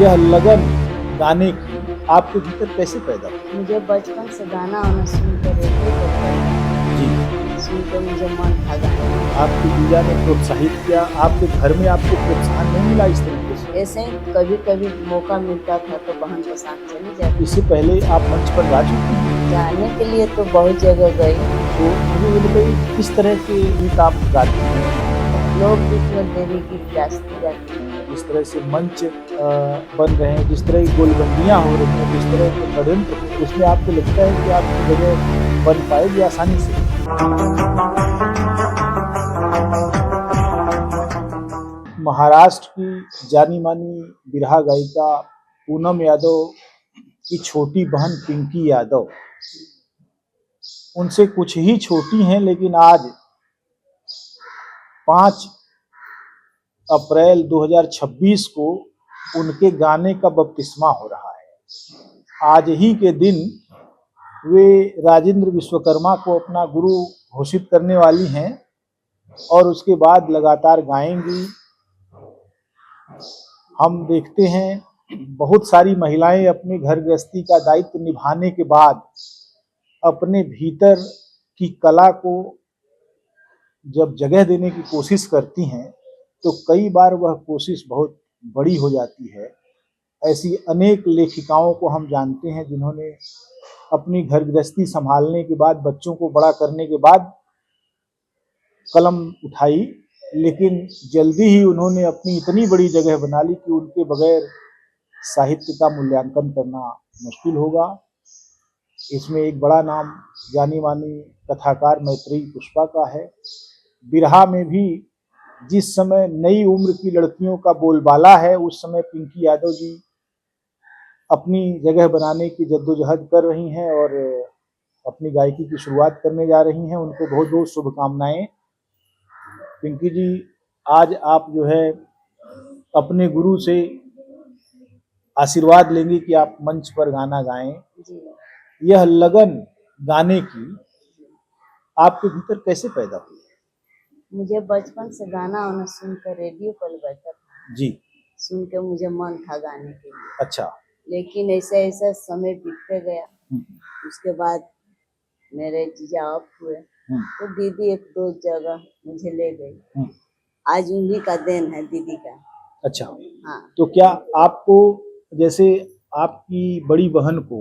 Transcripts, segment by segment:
यह लगन गाने की आपके भीतर कैसे पैदा हुई? मुझे बचपन से गाना वाना सुनकर रेडियो पर जी, सुनकर मुझे मन था गाने में। आपकी जीजा ने प्रोत्साहित किया, आपके घर में आपको प्रोत्साहन नहीं मिला इस तरीके से? ऐसे ही कभी-कभी मौका मिलता था तो बहन के साथ चली जाती। इससे पहले आप मंच पर गा चुकी हैं, जाने के लिए तो बहुत जगह गई। तो मुझे ये बताइए किस तरह के गीत आप गाती हैं? लोकगीत में देवी गीत गाती जाती है। जिस तरह से मंच बन रहे हैं, जिस तरह की गोलबंदियाँ हो रही हैं, जिस तरह के षड्यंत्र हो रहे हैं, उसमें आपको लगता है कि आपकी जगह बन पाएगी आसानी से? महाराष्ट्र की जानी मानी बिरहा गायिका पूनम यादव की छोटी बहन पिंकी यादव, उनसे कुछ ही छोटी हैं, लेकिन आज 5 अप्रैल 2026 को उनके गाने का बपतिस्मा हो रहा है। आज ही के दिन वे राजेंद्र विश्वकर्मा को अपना गुरु घोषित करने वाली हैं और उसके बाद लगातार गाएंगी। हम देखते हैं बहुत सारी महिलाएं अपने घर गृहस्थी का दायित्व निभाने के बाद अपने भीतर की कला को जब जगह देने की कोशिश करती हैं तो कई बार वह कोशिश बहुत बड़ी हो जाती है। ऐसी अनेक लेखिकाओं को हम जानते हैं जिन्होंने अपनी घर गृहस्थी संभालने के बाद, बच्चों को बड़ा करने के बाद कलम उठाई, लेकिन जल्दी ही उन्होंने अपनी इतनी बड़ी जगह बना ली कि उनके बगैर साहित्य का मूल्यांकन करना मुश्किल होगा। इसमें एक बड़ा नाम जानी मानी कथाकार मैत्रेयी पुष्पा का है। बिरहा में भी जिस समय नई उम्र की लड़कियों का बोलबाला है, उस समय पिंकी यादव जी अपनी जगह बनाने की जद्दोजहद कर रही हैं और अपनी गायकी की शुरुआत करने जा रही हैं। उनको बहुत बहुत शुभकामनाएं। पिंकी जी, आज आप जो है अपने गुरु से आशीर्वाद लेंगे कि आप मंच पर गाना गाएं। जी। यह लगन गाने की आपके भीतर कैसे पैदा हुई? मुझे बचपन से गाना वाना सुनकर रेडियो पर बैठा था। जी, सुन के मुझे मन था गाने के लिए। अच्छा। लेकिन ऐसा-ऐसा समय बीतते गया। हम्म, उसके बाद मेरे जीजा ऑफ हुए हम्म, तो दीदी 1-2 जगह मुझे ले गई। हम्म, आज उन्हीं का देन है दीदी का। अच्छा। हाँ। तो क्या आपको, जैसे आपकी बड़ी बहन को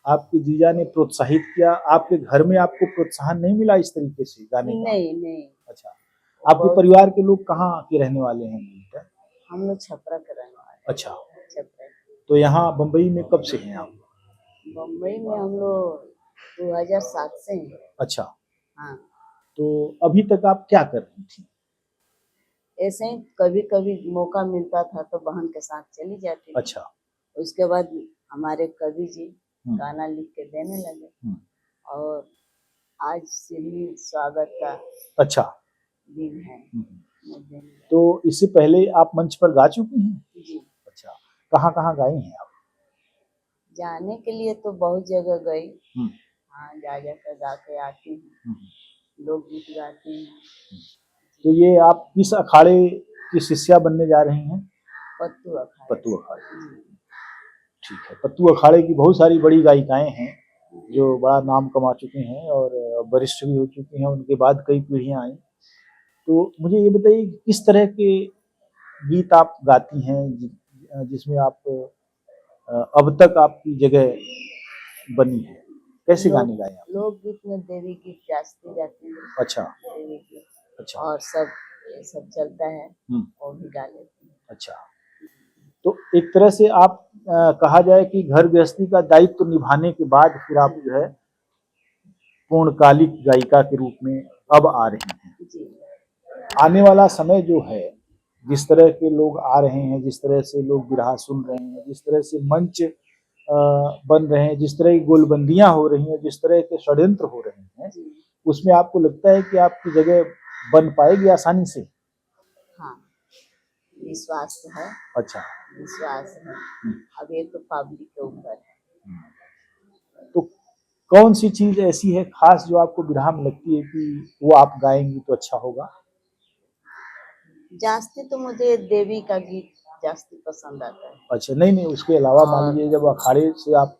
आपके जीजा ने प्रोत्साहित किया, आपके घर में आपको प्रोत्साहन नहीं मिला इस तरीके से गाने का? नहीं। अच्छा। आपके परिवार के लोग कहाँ के रहने वाले हैं बेटा? हम लोग छपरा के रहने वाले। अच्छा। छपरा। तो यहाँ बम्बई में कब से हैं आप? बम्बई में हम लोग 2007 से हैं। अच्छा। हाँ। तो अभी तक आप क्या कर रही थी? ऐसे ही कभी-कभी मौका मिलता था तो बहन के साथ चली जाती थी। अच्छा। उसके बाद हमारे कवि जी हम्म, गाना लिख के देने लगे हम्म, और आज सिल्मी स्वागत का अच्छा। दिन है। हम्म। तो इससे पहले आप मंच पर गा चुकी हैं? जी। अच्छा। कहाँ कहाँ गाई हैं आप? जाने के लिए तो बहुत जगह गई। हम्म, हाँ, जा कर गा के आती हूँ। हम्म। लोकगीत गाती हूँ। तो ये आप किस अखाड़े की शिष्या बनने जा रही हैं? पत्तू अखाड़े। पत्तू अखाड़े। ठीक है। पत्तू अखाड़े की बहुत सारी बड़ी गायिकाएं हैं जो बड़ा नाम कमा चुकी हैं और वरिष्ठ भी हो चुकी हैं, उनके बाद कई पीढ़ियां आई। तो मुझे ये बताइए कि किस तरह के गीत आप गाती हैं जिसमें आप अब तक आपकी जगह बनी है? कैसे गाने गाए आप? लोकगीत में देवी गीत गाती जाती हूँ। अच्छा। देवी गीत अच्छा। और सब ये सब चलता है हम्म, वो भी गा लेती हूँ। अच्छा। तो एक तरह से आप कहा जाए कि घर गृहस्थी का दायित्व निभाने के बाद फिर आप जो है पूर्णकालिक गायिका के रूप में अब आ रही हैं। जी। आने वाला समय जो है, जिस तरह के लोग आ रहे हैं, जिस तरह से लोग बिरहा सुन रहे हैं, जिस तरह से मंच बन रहे हैं, जिस तरह की गोलबंदियां हो रही हैं, जिस तरह के षड्यंत्र हो रहे हैं, जी। उसमें आपको लगता है कि आपकी जगह बन पाएगी आसानी से? हाँ, विश्वास तो है। अच्छा। विश्वास है। अब ये तो पब्लिक के ऊपर है। तो कौन सी चीज ऐसी है खास जो आपको बिरहा में लगती है कि वो आप गाएंगी तो अच्छा होगा? जास्ती तो मुझे देवी का गीत जास्ती पसंद आता है। अच्छा, नहीं नहीं, उसके अलावा मान और लीजिए जब अखाड़े से आप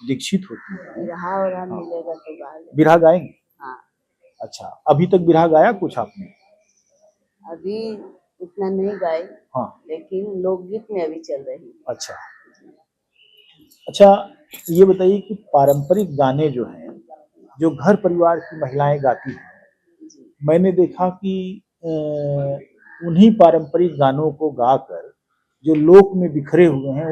दीक्षित होती हैं, बिरहा और हाँ, मिलेगा तो गा लेंगे। बिरहा गाएंगे? हाँ, अच्छा, अभी तक बिरहा गाया कुछ आपने? अभी उतना नहीं गाई, हाँ, लेकिन लोकगीत में अभी चल रही है। अच्छा अच्छा, ये बताइए कि पारंपरिक गाने जो हैं, जो घर परिवार की महिलाएं गाती हैं, जी, मैंने देखा कि उन्हीं पारंपरिक गानों को गाकर जो लोक में बिखरे हुए हैं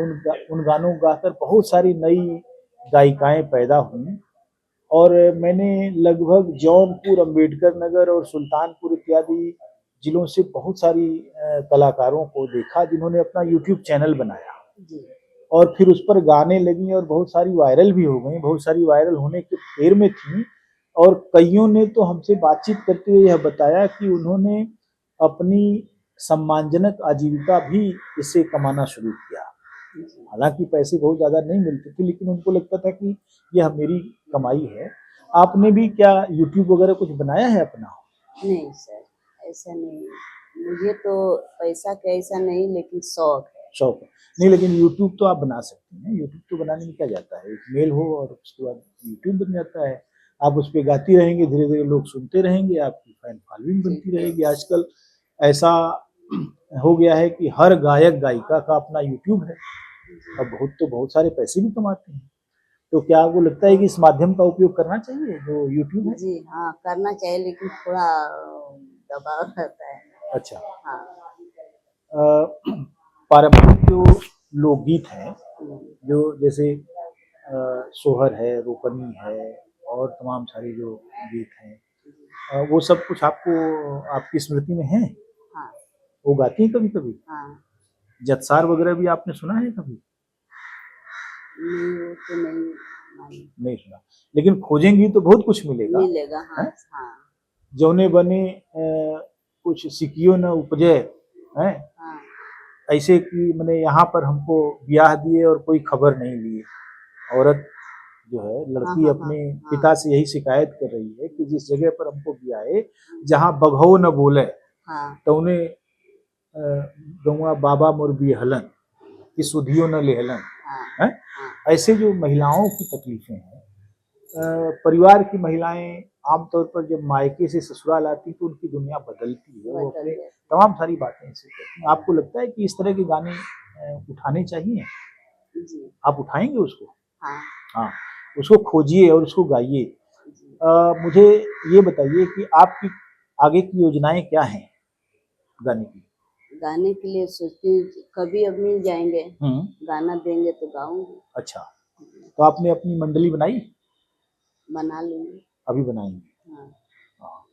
उन गानों को गाकर बहुत सारी नई गायिकाएं पैदा हुई। और मैंने लगभग जौनपुर, अंबेडकर नगर और सुल्तानपुर इत्यादि जिलों से बहुत सारी कलाकारों को देखा जिन्होंने अपना यूट्यूब चैनल बनाया जी, और फिर उस पर गाने लगी और बहुत सारी वायरल भी हो गई, बहुत सारी वायरल होने के फेर में थी। और कईयों ने तो हमसे बातचीत करते हुए यह बताया कि उन्होंने अपनी सम्मानजनक आजीविका भी इससे कमाना शुरू किया। जी। हालांकि पैसे बहुत ज़्यादा नहीं मिलते थे, लेकिन उनको लगता था कि यह मेरी कमाई है। आपने भी क्या यूट्यूब वगैरह कुछ बनाया है अपना? नहीं सर, ऐसा नहीं। मुझे तो पैसा का ऐसा नहीं, लेकिन शौक है। शौक है? नहीं, लेकिन यूट्यूब तो आप बना सकते हैं। यूट्यूब तो बनाने में क्या जाता है, एक मेल हो और उसके बाद यूट्यूब बन जाता है। आप उस पे गाती रहेंगे, धीरे धीरे लोग सुनते रहेंगे, आपकी फैन फॉलोइंग जी, बनती रहेगी। आजकल ऐसा हो गया है कि हर गायक गायिका का अपना यूट्यूब है जी, और बहुत सारे पैसे भी कमाते हैं। तो क्या आपको लगता है कि इस माध्यम का उपयोग करना चाहिए जो यूट्यूब है? जी, हाँ, करना चाहिए, लेकिन थोड़ा दबाव रहता है। अच्छा, हाँ, अ, पारंपरिक जो लोकगीत हैं, हम्म, जो जैसे सोहर है, रोपनी है और तमाम सारे जो गीत हैं, वो सब कुछ आपको आपकी स्मृति में है? हाँ, वो गाती हैं कभी-कभी? हाँ, जत्सार वगैरह भी आपने सुना है कभी? नहीं वो तो नहीं मालूम। नहीं सुना, लेकिन खोजेंगी तो बहुत कुछ मिलेगा, मिलेगा, हाँ, हैं? हाँ, जौने बने कुछ सिकियो न उपजे, हैं? हाँ, ऐसे कि माने यहाँ पर हमको ब्याह दिए और कोई खबर नहीं लिए। औरत जो है, हाँ, लड़की हाँ, हाँ, अपने हाँ, पिता से यही शिकायत कर रही है कि जिस जगह पर हमको ब्याहे, जहाँ बघो न बोले हाँ, तौने गौआ बाबा मोर बिहलन कि सुधियो न लेहलन, हाँ, हैं? हाँ, ऐसे जो महिलाओं की तकलीफें हैं, परिवार की महिलाएं आमतौर पर जब मायके से ससुराल आती तो उनकी दुनिया बदलती है, वो बदल अपने गया। तमाम सारी बातें ऐसे कहती हैं। आपको लगता है कि इस तरह के गाने उठाने चाहिए? जी, आप उठाएंगे उसको? हाँ, हाँ, उसको खोजिए और उसको गाइए। जी। मुझे ये बताइए कि आपकी आगे की योजनाएं क्या हैं गाने की? गाने के लिए सोचती हूँ कि कभी अब मिल जाएंगे, हम्म, गाना देंगे तो गाऊंगी। अच्छा, तो आपने अपनी मंडली बनाई? बना लूंगी। अभी बनाएंगे? हाँ, हाँ,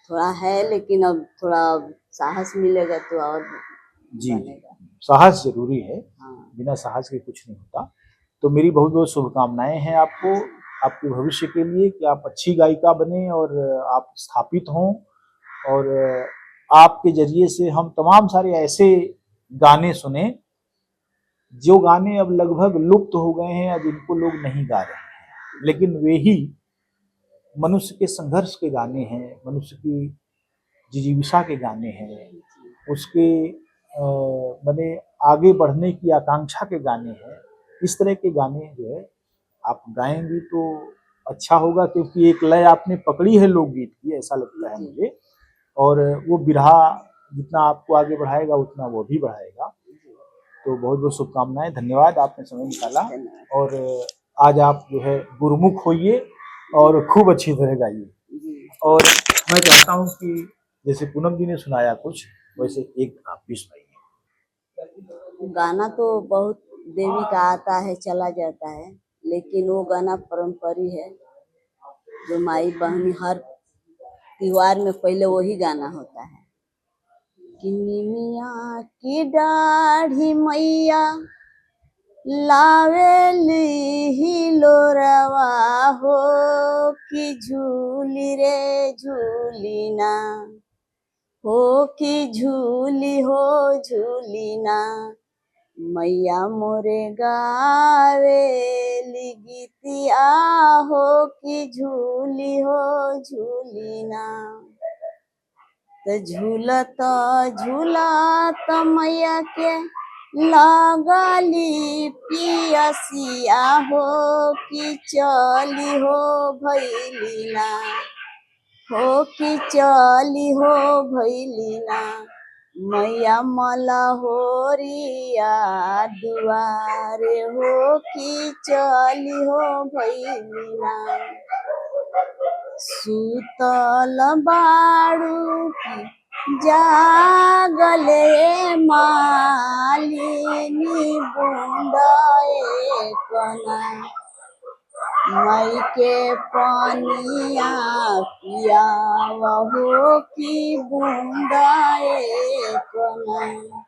थोड़ा है, लेकिन अब थोड़ा साहस मिलेगा तो और जी जी, बनेगा। साहस जरूरी है, हाँ, बिना साहस के कुछ नहीं होता। तो मेरी बहुत बहुत शुभकामनाएं हैं आपको, आपके भविष्य के लिए कि आप अच्छी गायिका बने और आप स्थापित हों और आपके जरिए से हम तमाम सारे ऐसे गाने सुने जो गाने अब लगभग लुप्त हो गए हैं, अब इनको लोग नहीं गा रहे हैं, लेकिन वे ही मनुष्य के संघर्ष के गाने हैं, मनुष्य की जिजीविषा के गाने हैं, उसके माने आगे बढ़ने की आकांक्षा के गाने हैं। इस तरह के गाने जो है आप गाएंगी तो अच्छा होगा, क्योंकि एक लय आपने पकड़ी है लोकगीत की, ऐसा लगता है जी, मुझे। और वो बिरहा जितना आपको आगे बढ़ाएगा उतना वो भी बढ़ाएगा। जी, तो बहुत बहुत शुभकामनाएं, धन्यवाद आपने समय निकाला। धन्यवाद। और आज आप जो है गुरुमुख होइए और खूब अच्छी तरह गाइए। जी, और मैं चाहता हूँ कि जैसे पूनम जी ने सुनाया कुछ, वैसे एक आप भी सुनाइए। गाना तो बहुत देवी का आता है, चला जाता है, लेकिन वो गाना पारंपरिक है, जो माई बहनी हर त्योहार में पहले वही गाना होता है कि निमिया की दाढ़ी मैया लावेली ही लोरवा हो, कि झूली रे झूली ना, हो कि झूली हो झूली ना, मैया मोरे गावेली गीतिया हो, कि झूली हो झूली ना। तो झूलत झूलत मैया के लगली पियसिया हो कि चली हो भैली ना, हो कि चली हो भैली ना, मैया मलहोरिया दुआरे हो कि चली हो भैली ना। सुतल बाड़ू की जागले मालिनी बूंदाए कना, मई के पानिया पियावा हो कि बूंदाए कना।